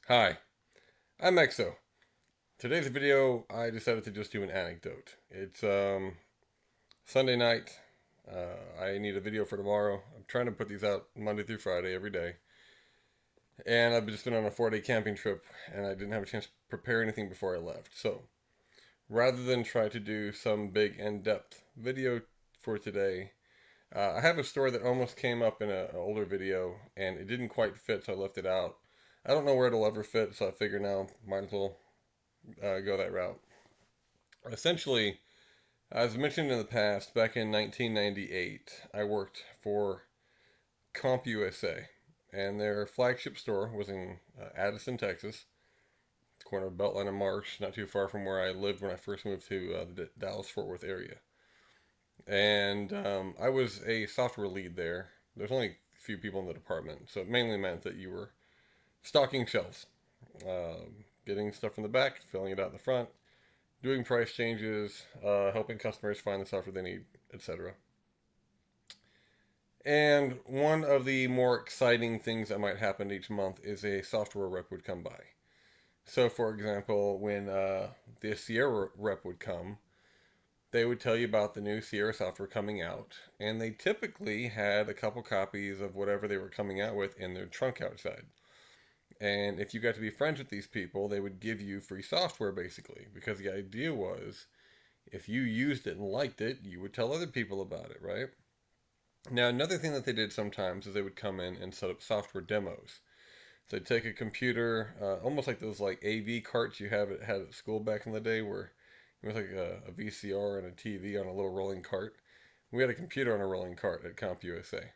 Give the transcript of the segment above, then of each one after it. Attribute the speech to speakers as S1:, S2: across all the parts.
S1: Hi, I'm Exo. Today's video, I decided to just do an anecdote. It's Sunday night. I need a video for tomorrow. I'm trying to put these out Monday through Friday every day. And I've just been on a 4-day camping trip and I didn't have a chance to prepare anything before I left. So, rather than try to do some big in-depth video for today, I have a story that almost came up in an older video and it didn't quite fit, so I left it out. I don't know where it'll ever fit, so I figure now might as well go that route. Essentially, as mentioned in the past, back in 1998, I worked for CompUSA, and their flagship store was in Addison, Texas, the corner of Beltline and Marsh, not too far from where I lived when I first moved to the Dallas-Fort Worth area. And I was a software lead there. There's only a few people in the department, so it mainly meant that you were stocking shelves, getting stuff from the back, filling it out in the front, doing price changes, helping customers find the software they need, etc. And one of the more exciting things that might happen each month is a software rep would come by. So, for example, when the Sierra rep would come, they would tell you about the new Sierra software coming out, and they typically had a couple copies of whatever they were coming out with in their trunk outside. And if you got to be friends with these people, they would give you free software basically. Because the idea was if you used it and liked it, you would tell other people about it, right? Now, another thing that they did sometimes is they would come in and set up software demos. So they'd take a computer, almost like those like AV carts you had at school back in the day where it was like a VCR and a TV on a little rolling cart. We had a computer on a rolling cart at CompUSA.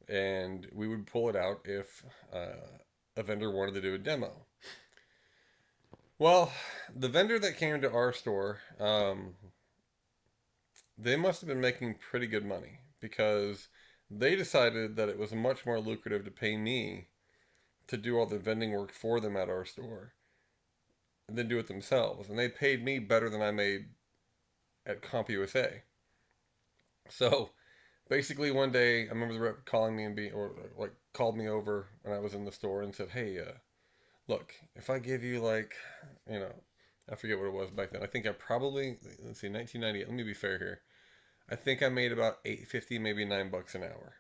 S1: And we would pull it out if a vendor wanted to do a demo. Well, the vendor that came to our store, they must have been making pretty good money because they decided that it was much more lucrative to pay me to do all the vending work for them at our store than do it themselves. And they paid me better than I made at CompUSA. So basically, one day I remember the rep calling me and or like called me over when I was in the store and said, "Hey, look, if I give you like, you know, I forget what it was back then. I think I probably let's see, 1998. Let me be fair here. I think I made about 8.50, maybe $9 an hour.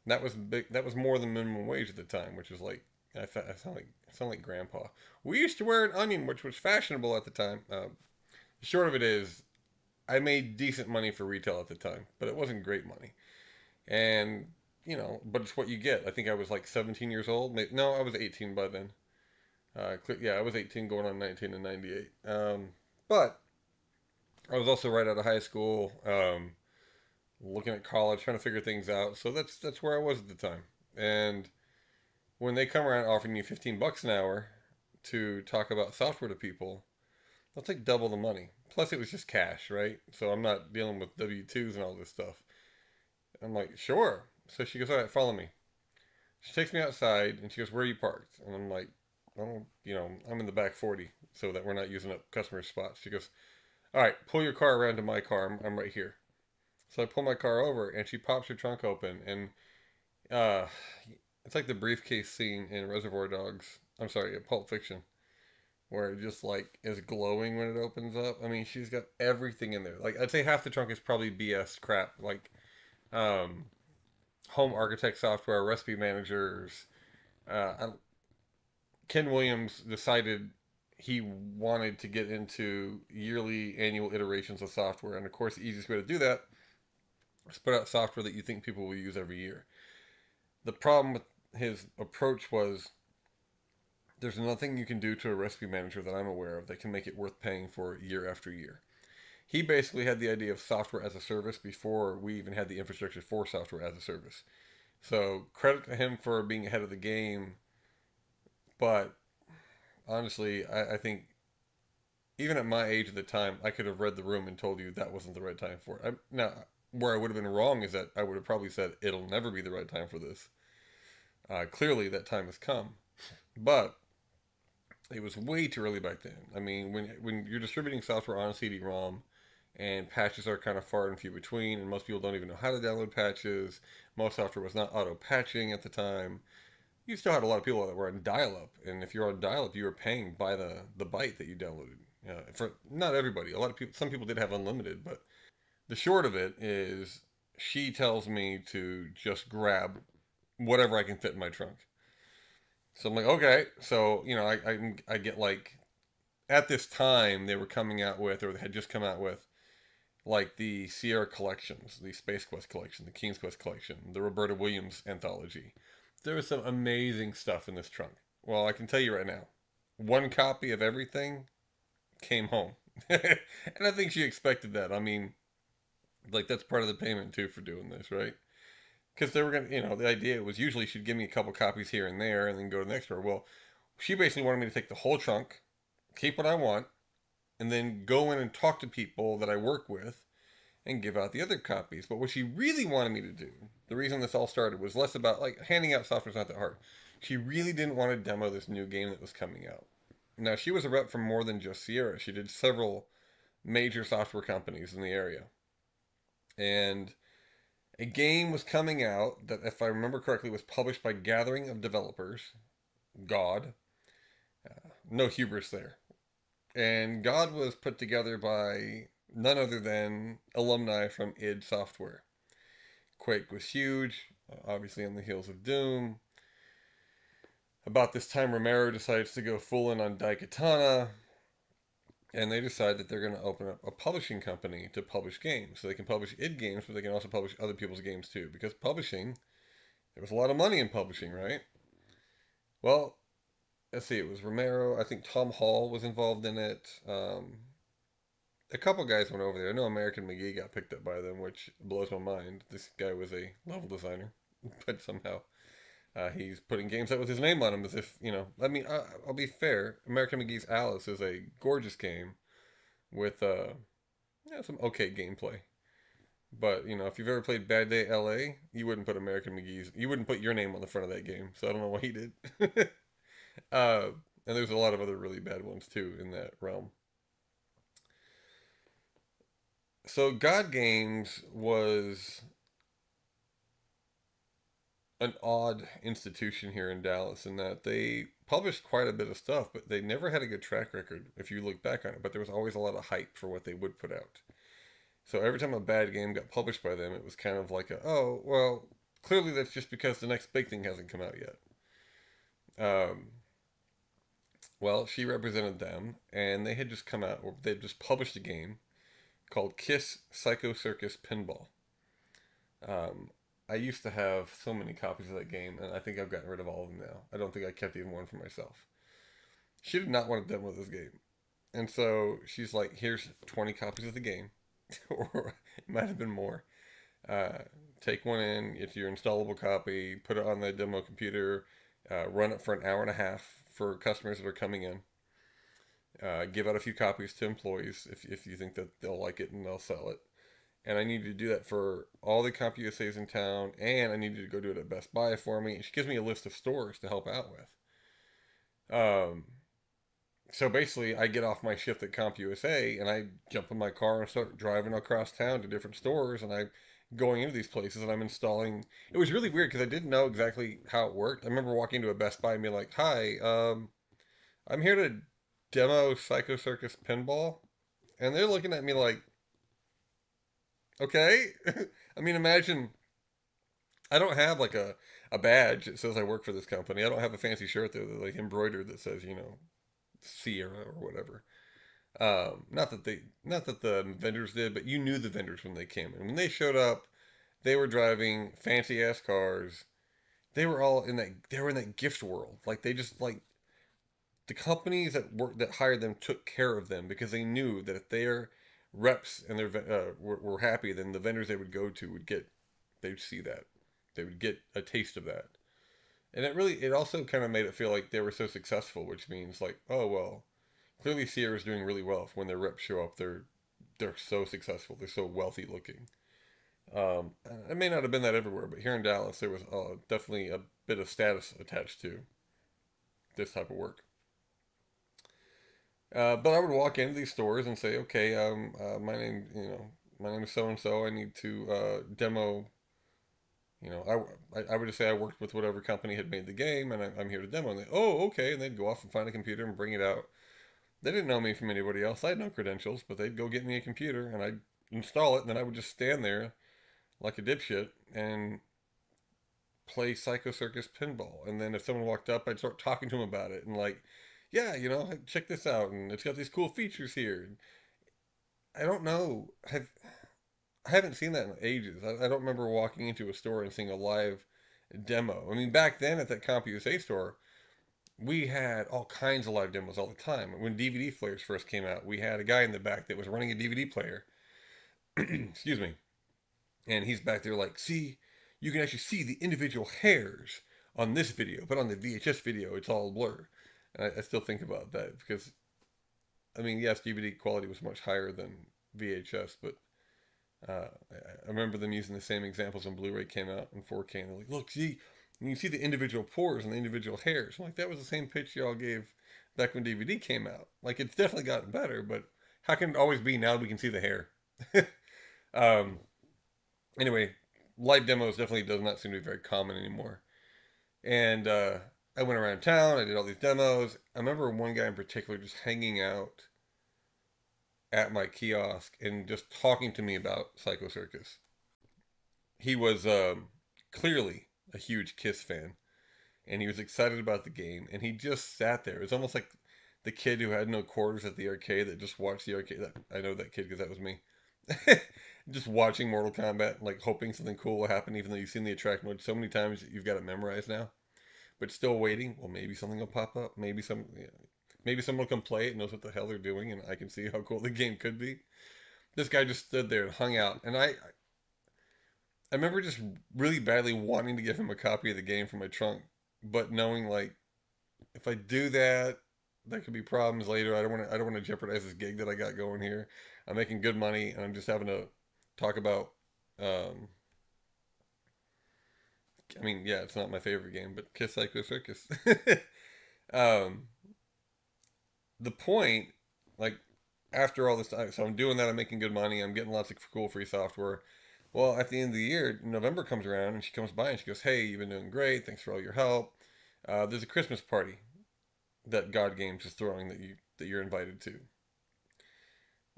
S1: That was big. That was more than minimum wage at the time, which was like I sound like grandpa. We used to wear an onion, which was fashionable at the time. The short of it is, I made decent money for retail at the time, but it wasn't great money. And but it's what you get. I think I was like 17 years old. No, I was 18 by then. Yeah, I was 18 going on 19 in 98. But I was also right out of high school, looking at college, trying to figure things out. So that's where I was at the time. And when they come around offering you $15 an hour to talk about software to people, I'll take double the money. Plus, it was just cash, right? So I'm not dealing with W-2s and all this stuff. I'm like, sure. So she goes, all right, follow me. She takes me outside and she goes, where are you parked? And I'm like, oh, I'm in the back 40 so that we're not using up customer spots. She goes, all right, pull your car around to my car. I'm right here. So I pull my car over and she pops her trunk open and uh, it's like the briefcase scene in Reservoir Dogs. I'm sorry, Pulp Fiction, where it just like is glowing when it opens up. I mean, she's got everything in there. Like I'd say half the trunk is probably BS crap, like um, home architect software, recipe managers. Ken Williams decided he wanted to get into yearly, annual iterations of software, and of course, the easiest way to do that is put out software that you think people will use every year. The problem with his approach was there's nothing you can do to a recipe manager that I'm aware of that can make it worth paying for year after year. He basically had the idea of software as a service before we even had the infrastructure for software as a service. So credit to him for being ahead of the game, but honestly, I think even at my age at the time, I could have read the room and told you that wasn't the right time for it. Now, where I would have been wrong is that I would have probably said it'll never be the right time for this. Clearly, that time has come, but it was way too early back then. I mean, when you're distributing software on CD-ROM and patches are kind of far and few between, and most people don't even know how to download patches. Most software was not auto patching at the time. you still had a lot of people that were on dial-up, and if you're on dial-up, you were paying by the byte that you downloaded. For not everybody, a lot of people, some people did have unlimited, but the short of it is, she tells me to just grab whatever I can fit in my trunk. So I'm like, okay. So I get like, at this time they were coming out with, or they had just come out with, like the Sierra collections, the Space Quest collection, the King's Quest collection, the Roberta Williams anthology. There was some amazing stuff in this trunk. Well, I can tell you right now, one copy of everything came home. And I think she expected that. I mean, like, that's part of the payment too for doing this, right? Because they were going to, the idea was usually she'd give me a couple copies here and there and then go to the next store. Well, she basically wanted me to take the whole trunk, keep what I want, and then go in and talk to people that I work with and give out the other copies. But what she really wanted me to do, the reason this all started, was less about, like, handing out software's not that hard. She really didn't want to demo this new game that was coming out. Now, she was a rep for more than just Sierra. She did several major software companies in the area. And a game was coming out that, if I remember correctly, was published by Gathering of Developers. God. No hubris there. And God was put together by none other than alumni from id Software. Quake was huge, obviously on the heels of Doom. About this time, Romero decides to go full in on Daikatana, and they decide that they're going to open up a publishing company to publish games. So they can publish id games, but they can also publish other people's games too. Because publishing, there was a lot of money in publishing, right? Well, let's see, it was Romero. I think Tom Hall was involved in it. A couple guys went over there. I know American McGee got picked up by them, which blows my mind. This guy was a level designer, but somehow he's putting games out with his name on them, as if, I mean, I'll be fair. American McGee's Alice is a gorgeous game with some okay gameplay. But, if you've ever played Bad Day LA, you wouldn't put you wouldn't put your name on the front of that game. So I don't know what he did. And there's a lot of other really bad ones too in that realm. So God Games was an odd institution here in Dallas in that they published quite a bit of stuff, but they never had a good track record if you look back on it. But there was always a lot of hype for what they would put out. So every time a bad game got published by them, it was kind of like oh, well, clearly that's just because the next big thing hasn't come out yet. Well, she represented them, and they had just come out, or they had just published a game called Kiss Psycho Circus Pinball. I used to have so many copies of that game, and I think I've gotten rid of all of them now. I don't think I kept even one for myself. She did not want to demo this game. And so she's like, here's 20 copies of the game. Or it might have been more. Take one in, get your installable copy, put it on the demo computer, run it for an hour and a half for customers that are coming in. Give out a few copies to employees if you think that they'll like it and they'll sell it. And I need you to do that for all the CompUSAs in town, and I need you to go do it at Best Buy for me. And she gives me a list of stores to help out with. So basically, I get off my shift at CompUSA, and I jump in my car and start driving across town to different stores, and I'm going into these places, and I'm installing. It was really weird because I didn't know exactly how it worked. I remember walking to a Best Buy and being like, "Hi, I'm here to demo Psycho Circus Pinball," and they're looking at me like, "Okay." I mean, imagine. I don't have like a badge that says I work for this company. I don't have a fancy shirt there that like embroidered that says, Sierra or whatever. Not that the vendors did, but you knew the vendors when they came in. When they showed up, they were driving fancy ass cars. They were all in that gift world. Like they just like the companies that hired them took care of them because they knew that if their reps and their were happy, then the vendors they would go to they'd see that. They would get a taste of that. And it also kind of made it feel like they were so successful, which means like, oh, well, clearly Sierra's doing really well. When their reps show up, they're so successful. They're so wealthy looking. It may not have been that everywhere, but here in Dallas, there was definitely a bit of status attached to this type of work. But I would walk into these stores and say, okay, my name is so-and-so. I need to demo You know, I would just say I worked with whatever company had made the game, and I'm here to demo. And they, oh, okay, and they'd go off and find a computer and bring it out. They didn't know me from anybody else. I had no credentials, but they'd go get me a computer, and I'd install it, and then I would just stand there like a dipshit and play Psycho Circus pinball. And then if someone walked up, I'd start talking to them about it, and like, yeah, you know, check this out, and it's got these cool features here. I don't know. I haven't seen that in ages. I don't remember walking into a store and seeing a live demo. I mean, back then at that CompUSA store, we had all kinds of live demos all the time. When DVD players first came out, we had a guy in the back that was running a DVD player. Excuse me. And he's back there like, see, you can actually see the individual hairs on this video, but on the VHS video, it's all blur. And I still think about that because, I mean, yes, DVD quality was much higher than VHS, but I remember them using the same examples when Blu-ray came out in 4K, and they're like, look, see, you can see the individual pores and the individual hairs. I'm like, that was the same pitch y'all gave back when DVD came out. Like, it's definitely gotten better, but how can it always be now we can see the hair? um, anyway, live demos definitely does not seem to be very common anymore. And I went around town, I did all these demos. I remember one guy in particular just hanging out at my kiosk and just talking to me about Psycho Circus. He was clearly a huge Kiss fan, and he was excited about the game, and he just sat there. It was almost like the kid who had no quarters at the arcade that just watched the arcade. I know that kid because that was me. Just watching Mortal Kombat, like hoping something cool will happen, even though you've seen the attraction mode so many times that you've got it memorized now. But still waiting. Well, maybe something will pop up. Maybe someone will come play it and knows what the hell they're doing, and I can see how cool the game could be. This guy just stood there and hung out, and I remember just really badly wanting to give him a copy of the game from my trunk, but knowing like if I do that, there could be problems later. I don't want to jeopardize this gig that I got going here. I'm making good money, and I'm just having to talk about. I mean, yeah, it's not my favorite game, but Kiss Psycho Circus. um, the point, like, after all this time, so I'm doing that, I'm making good money, I'm getting lots of cool free software. Well, at the end of the year, November comes around, and she comes by and she goes, hey, you've been doing great, thanks for all your help. There's a Christmas party that God Games is throwing that you're invited to.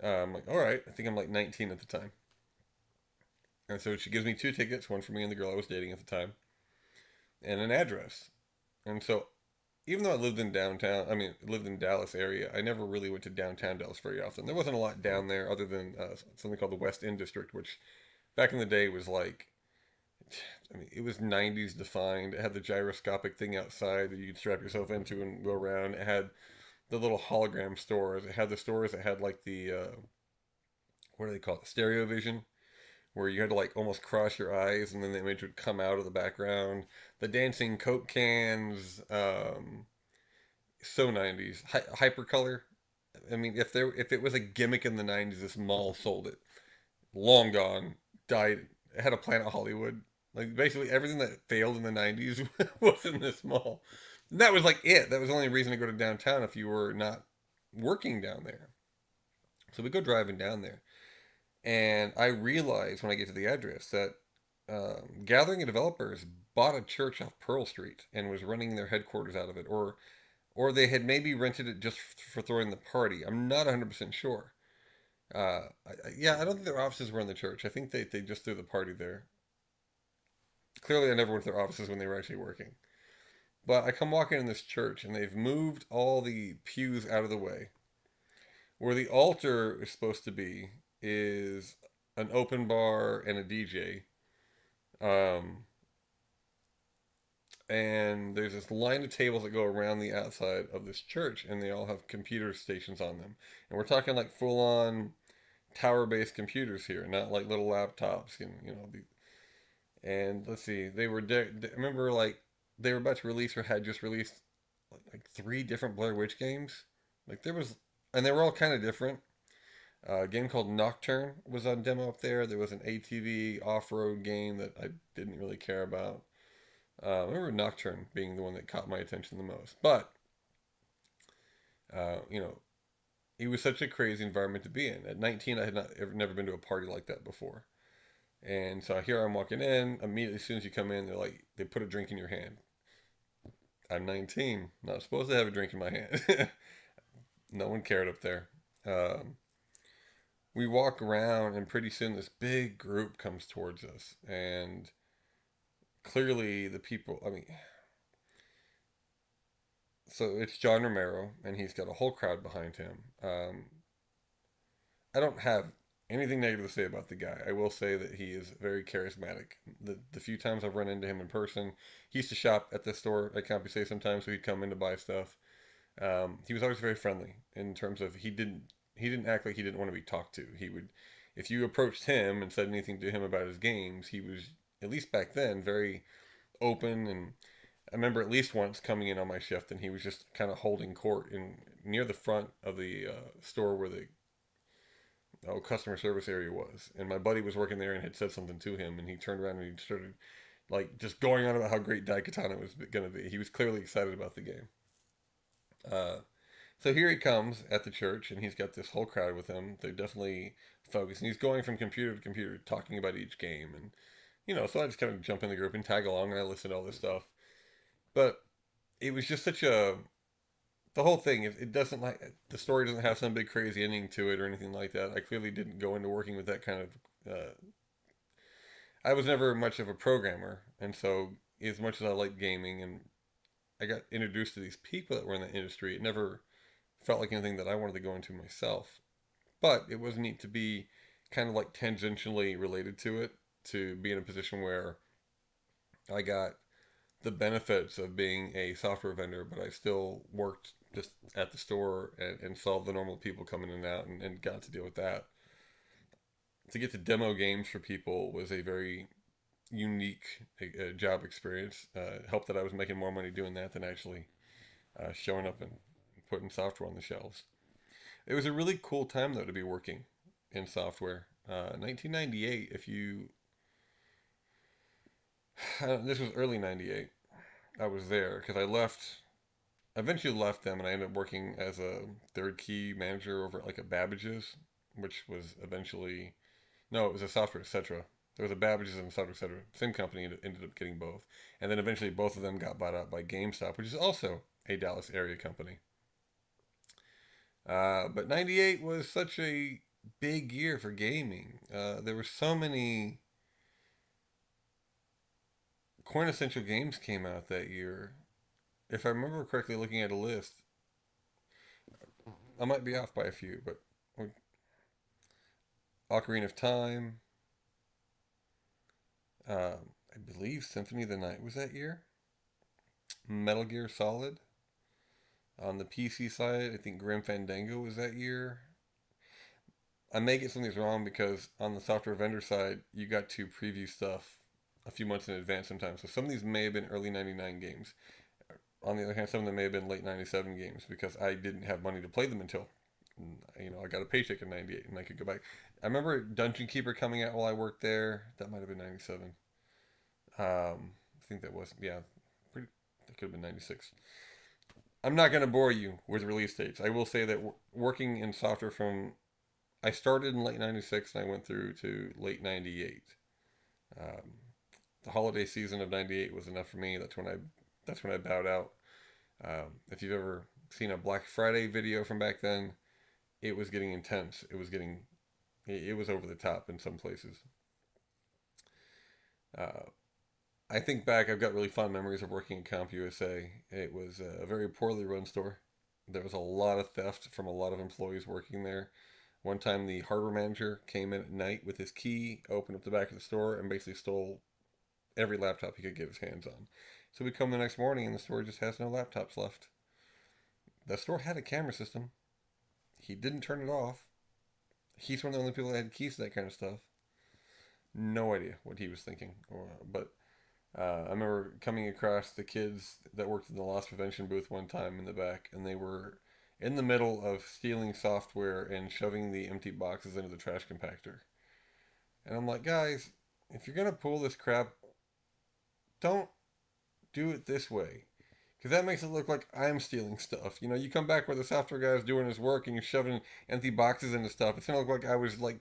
S1: I'm like, all right. I think I'm like 19 at the time. And so she gives me 2 tickets, one for me and the girl I was dating at the time, and an address. And so even though I lived in lived in Dallas area, I never really went to downtown Dallas very often. There wasn't a lot down there other than something called the West End District, which back in the day was like, I mean, it was 90s defined. It had the gyroscopic thing outside that you could strap yourself into and go around. It had the little hologram stores. It had the stores that had like the, what do they call it? Stereo vision, where you had to like almost cross your eyes and then the image would come out of the background. The dancing Coke cans, so 90s. Hypercolor. I mean, if it was a gimmick in the 90s, this mall sold it. Long gone, died. It had a Planet Hollywood. Like basically everything that failed in the 90s was in this mall. And that was like it. That was the only reason to go to downtown if you were not working down there. So we go driving down there. And I realized when I get to the address that Gathering of Developers bought a church off Pearl Street and was running their headquarters out of it. Or they had maybe rented it just for throwing the party. I'm not 100% sure. Yeah, I don't think their offices were in the church. I think they just threw the party there. Clearly, I never went to their offices when they were actually working. But I come walking in this church, and they've moved all the pews out of the way. Where the altar is supposed to be is an open bar and a DJ. And there's this line of tables that go around the outside of this church, and they all have computer stations on them. And we're talking like full-on tower-based computers here, not like little laptops, and let's see, I remember like they were about to release or had just released like 3 different Blair Witch games. Like and they were all kind of different. A game called Nocturne was on demo up there. There was an ATV off-road game that I didn't really care about. I remember Nocturne being the one that caught my attention the most. But, it was such a crazy environment to be in. At 19, I had never been to a party like that before. And so here I'm walking in. Immediately, as soon as you come in, they put a drink in your hand. I'm 19, not supposed to have a drink in my hand. No one cared up there. Um, we walk around, and pretty soon this big group comes towards us. And clearly, the people, I mean, so it's John Romero, and he's got a whole crowd behind him. I don't have anything negative to say about the guy. I will say that he is very charismatic. The few times I've run into him in person, he used to shop at the store at CompUSA sometimes, so he'd come in to buy stuff. He was always very friendly in terms of he didn't act like he didn't want to be talked to. He would, if you approached him and said anything to him about his games, he was, at least back then, very open. And I remember at least once coming in on my shift, and he was just kind of holding court in near the front of the store where the customer service area was. And my buddy was working there and had said something to him, and he turned around and he started like just going on about how great Daikatana was going to be. He was clearly excited about the game. Uh, so here he comes at the church, and he's got this whole crowd with him. They're definitely focused, and he's going from computer to computer, talking about each game. And so I just kind of jump in the group and tag along, and I listen to all this stuff. But it was just such a the whole thing. It doesn't like the story doesn't have some big crazy ending to it or anything like that. I clearly didn't go into working with that kind of. I was never much of a programmer, and so as much as I liked gaming and I got introduced to these people that were in the industry, it never felt like anything that I wanted to go into myself. But it was neat to be kind of like tangentially related to it, to be in a position where I got the benefits of being a software vendor, but I still worked just at the store and saw the normal people coming in and out, and got to deal with that. To get to demo games for people was a very unique job experience. It helped that I was making more money doing that than actually showing up and putting software on the shelves. It was a really cool time, though, to be working in software. 1998, if you this was early 98. I was there because I eventually left them, and I ended up working as a third key manager over at like a Babbage's, which was eventually, no, it was a Software Etc. There was a Babbage's and a Software Etc. Same company ended up getting both. And then eventually both of them got bought out by GameStop, which is also a Dallas area company. But 98 was such a big year for gaming. There were so many quintessential games came out that year. If I remember correctly, looking at a list, I might be off by a few, but Ocarina of Time, I believe Symphony of the Night was that year. Metal Gear Solid. On the PC side, I think Grim Fandango was that year. I may get some of these wrong because on the software vendor side, you got to preview stuff a few months in advance sometimes. So some of these may have been early 99 games. On the other hand, some of them may have been late 97 games because I didn't have money to play them until, I got a paycheck in 98 and I could go back. I remember Dungeon Keeper coming out while I worked there. That might have been 97. I think that was, yeah, that could have been 96. I'm not going to bore you with release dates. I will say that working in software I started in late 96 and I went through to late 98. The holiday season of 98 was enough for me. That's when I bowed out. If you've ever seen a Black Friday video from back then, it was getting intense. It was over the top in some places. I think back, I've got really fond memories of working at CompUSA. It was a very poorly run store. There was a lot of theft from a lot of employees working there. One time the hardware manager came in at night with his key, opened up the back of the store, and basically stole every laptop he could get his hands on. So we come the next morning and the store just has no laptops left. The store had a camera system. He didn't turn it off. He's one of the only people that had keys to that kind of stuff. No idea what he was thinking. But I remember coming across the kids that worked in the loss prevention booth one time in the back, and they were in the middle of stealing software and shoving the empty boxes into the trash compactor. And I'm like, guys, if you're going to pull this crap, don't do it this way. Because that makes it look like I'm stealing stuff. You come back where the software guy is doing his work and you're shoving empty boxes into stuff. It's going to look like I was like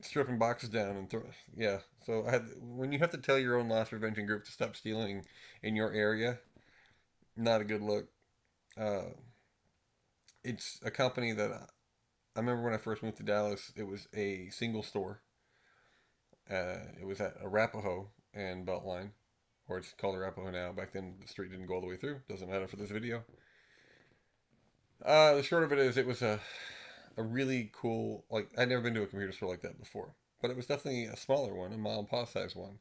S1: stripping boxes down and throw. Yeah. So when you have to tell your own loss prevention group to stop stealing in your area, not a good look. Uh, it's a company that I remember when I first moved to Dallas. It was a single store. It was at Arapahoe and Beltline, or it's called Arapahoe now. Back then, the street didn't go all the way through. Doesn't matter for this video. The short of it is, it was a really cool. Like, I'd never been to a computer store like that before, but it was definitely a smaller one, a mom and pop size one.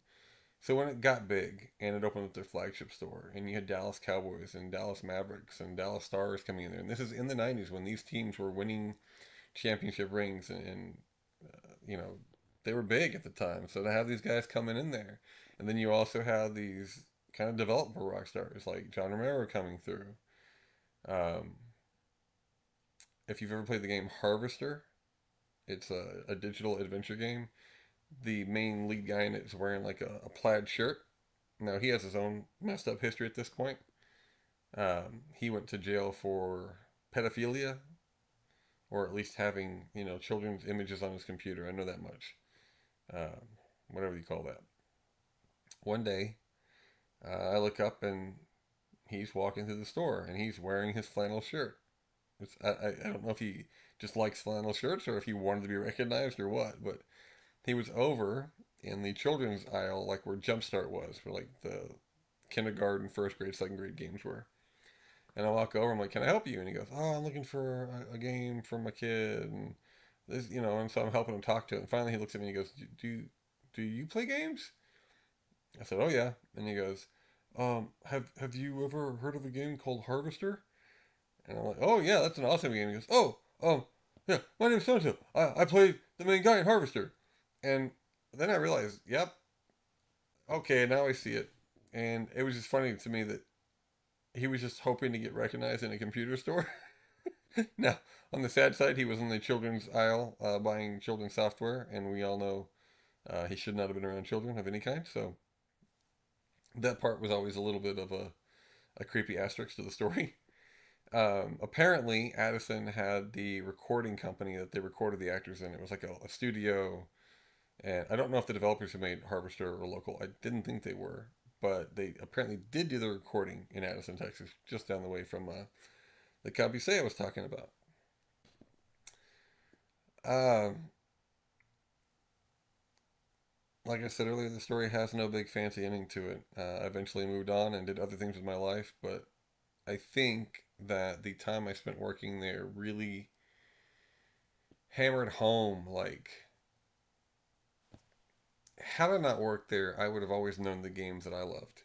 S1: So when it got big and it opened up their flagship store, and you had Dallas Cowboys and Dallas Mavericks and Dallas Stars coming in there, and this is in the '90s when these teams were winning championship rings, and you know they were big at the time. So to have these guys coming in there, and then you also have these kind of developer rock stars like John Romero coming through. Um, if you've ever played the game Harvester, it's a digital adventure game. The main lead guy in it is wearing like a plaid shirt. Now he has his own messed up history at this point. He went to jail for pedophilia, or at least having children's images on his computer. I know that much. Whatever you call that. One day, I look up and he's walking through the store and he's wearing his flannel shirt. I don't know if he just likes flannel shirts or if he wanted to be recognized or what, but he was over in the children's aisle, like where Jumpstart was, where like the kindergarten, first grade, second grade games were. And I walk over, I'm like, "Can I help you?" And he goes, "Oh, I'm looking for a game for my kid." And this, and so I'm helping him talk to it. And finally he looks at me and he goes, Do you play games?" I said, "Oh yeah." And he goes, Have you ever heard of a game called Harvester?" And I'm like, "Oh yeah, that's an awesome game." He goes, "Oh, yeah, my name's so-and-so. I played the main guy in Harvester." And then I realized, yep, okay, now I see it. And it was just funny to me that he was just hoping to get recognized in a computer store. Now, on the sad side, he was in the children's aisle buying children's software, and we all know he should not have been around children of any kind. So that part was always a little bit of a creepy asterisk to the story. Apparently, Addison had the recording company that they recorded the actors in. It was like a studio, and I don't know if the developers who made Harvester were local. I didn't think they were, but they apparently did do the recording in Addison, Texas, just down the way from the CompUSA I was talking about. Um, like I said earlier, the story has no big fancy ending to it. I eventually moved on and did other things with my life, but I think that the time I spent working there really hammered home, like, had I not worked there, I would have always known the games that I loved.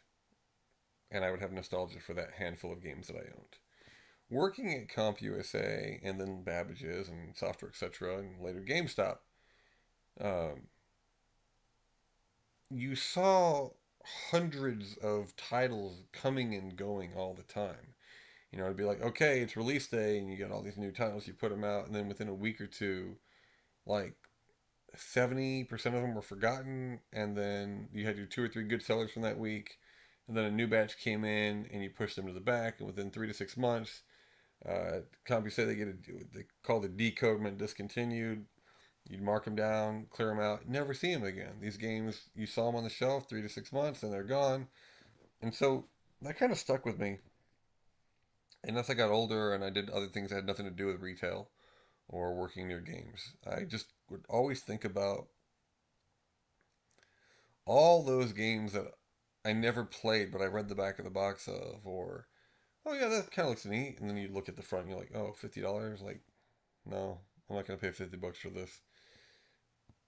S1: And I would have nostalgia for that handful of games that I owned. Working at CompUSA and then Babbage's and Software Etc. and later GameStop, um, you saw hundreds of titles coming and going all the time. It'd be like, okay, it's release day, and you got all these new titles, you put them out, and then within a week or two, like 70% of them were forgotten, and then you had your 2 or 3 good sellers from that week, and then a new batch came in, and you pushed them to the back, and within 3 to 6 months, CompUSA, they call the decode meant discontinued. You'd mark them down, clear them out, never see them again. These games, you saw them on the shelf 3 to 6 months, and they're gone. And so that kind of stuck with me. And as I got older and I did other things that had nothing to do with retail or working near games, I just would always think about all those games that I never played, but I read the back of the box of, or, "Oh yeah, that kind of looks neat." And then you look at the front and you're like, "Oh, $50? Like, no, I'm not going to pay $50 for this."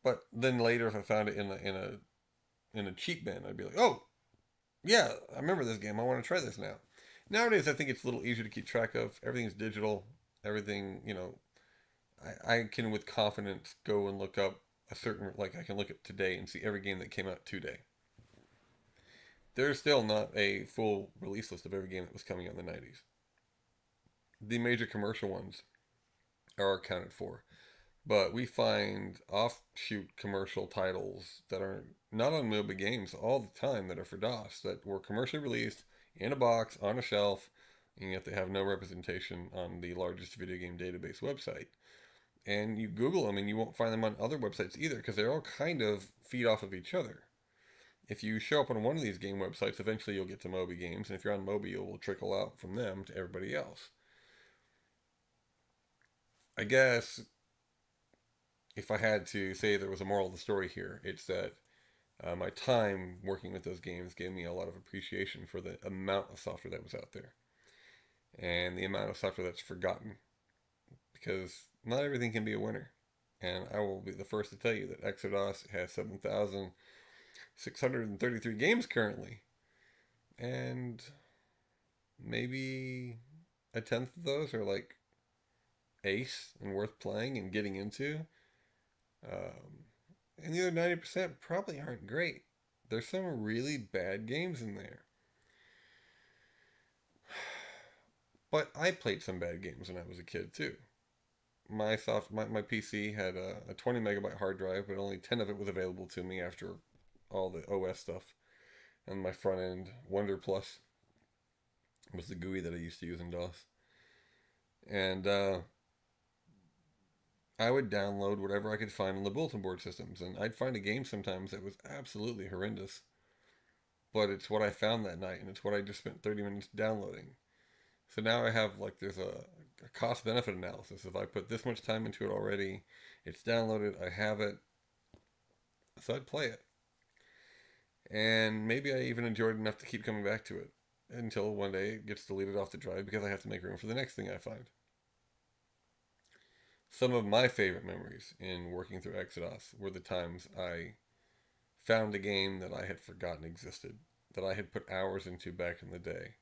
S1: But then later, if I found it in a cheap bin, I'd be like, "Oh, yeah, I remember this game. I want to try this now." Nowadays, I think it's a little easier to keep track of. Everything's digital. Everything, I can with confidence go and look up I can look at today and see every game that came out today. There's still not a full release list of every game that was coming out in the '90s. The major commercial ones are accounted for. But we find offshoot commercial titles that are not on mobile games all the time that are for DOS, that were commercially released in a box on a shelf, and yet they have no representation on the largest video game database website. And you Google them and you won't find them on other websites either because they're all kind of feed off of each other. If you show up on one of these game websites, eventually you'll get to Moby Games, and if you're on Moby, it will trickle out from them to everybody else. I guess if I had to say there was a moral of the story here, it's that my time working with those games gave me a lot of appreciation for the amount of software that was out there and the amount of software that's forgotten because not everything can be a winner. And I will be the first to tell you that eXoDOS has 7,633 games currently. And maybe a tenth of those are like ace and worth playing and getting into. And the other 90% probably aren't great. There's some really bad games in there. But I played some bad games when I was a kid too. My PC had a 20 megabyte hard drive, but only 10 of it was available to me after all the OS stuff. And my front end, Wonder Plus, was the GUI that I used to use in DOS. And I would download whatever I could find on the bulletin board systems. And I'd find a game sometimes that was absolutely horrendous. But it's what I found that night, and it's what I just spent 30 minutes downloading. So now I have, like, there's a cost-benefit analysis. If I put this much time into it already, it's downloaded, I have it, so I'd play it. And maybe I even enjoyed it enough to keep coming back to it until one day it gets deleted off the drive because I have to make room for the next thing I find. Some of my favorite memories in working through eXoDOS were the times I found a game that I had forgotten existed, that I had put hours into back in the day,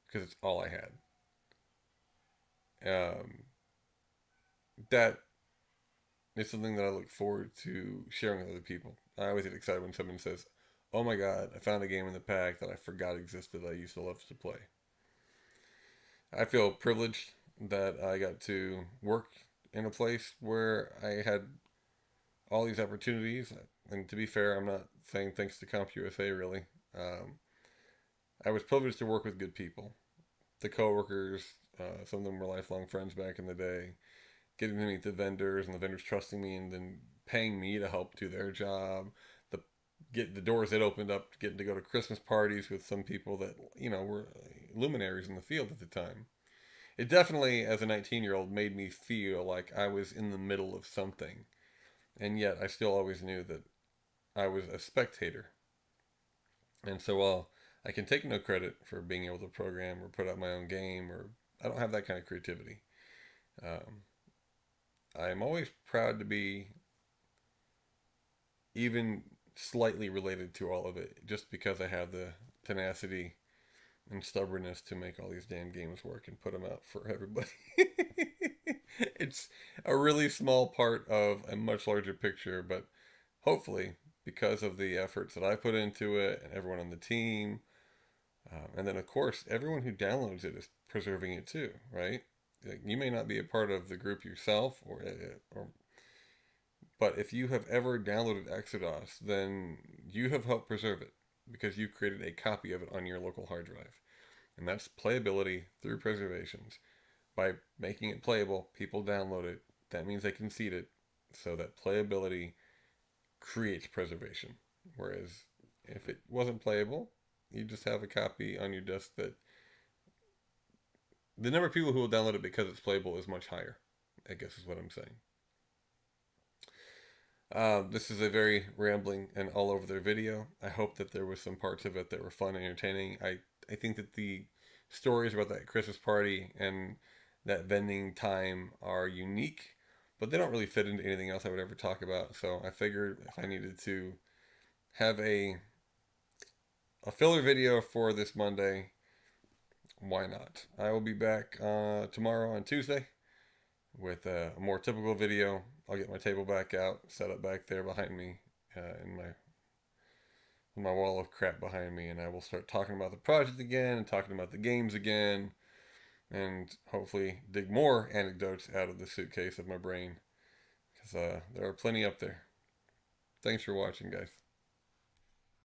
S1: because it's all I had. That is something that I look forward to sharing with other people. I always get excited when someone says, "Oh my God, I found a game in the pack that I forgot existed that I used to love to play." I feel privileged that I got to work in a place where I had all these opportunities. And to be fair, I'm not saying thanks to CompUSA really. I was privileged to work with good people. The coworkers, some of them were lifelong friends back in the day. Getting to meet the vendors and the vendors trusting me and then paying me to help do their job. Get the doors that opened up, getting to go to Christmas parties with some people that, were luminaries in the field at the time. It definitely, as a 19-year-old, made me feel like I was in the middle of something. And yet, I still always knew that I was a spectator. And so while I can take no credit for being able to program or put out my own game, or I don't have that kind of creativity, I'm always proud to be even slightly related to all of it, just because I have the tenacity and stubbornness to make all these damn games work and put them out for everybody. It's a really small part of a much larger picture, but hopefully, because of the efforts that I put into it and everyone on the team, and then of course, everyone who downloads it is preserving it too, right? Like, you may not be a part of the group yourself, but if you have ever downloaded eXoDOS, then you have helped preserve it because you created a copy of it on your local hard drive. And that's playability through preservations. By making it playable, people download it. That means they can seed it. So that playability creates preservation. Whereas if it wasn't playable, you just have a copy on your desk that the number of people who will download it because it's playable is much higher, I guess is what I'm saying. This is a very rambling and all over their video. I hope that there was some parts of it that were fun and entertaining. I think that the stories about that Christmas party and that vending time are unique, but they don't really fit into anything else I would ever talk about. So I figured if I needed to have a filler video for this Monday, why not? I will be back tomorrow on Tuesday with a more typical video. I'll get my table back out, set up back there behind me in my wall of crap behind me, and I will start talking about the project again and talking about the games again, and hopefully dig more anecdotes out of the suitcase of my brain, because there are plenty up there. Thanks for watching, guys.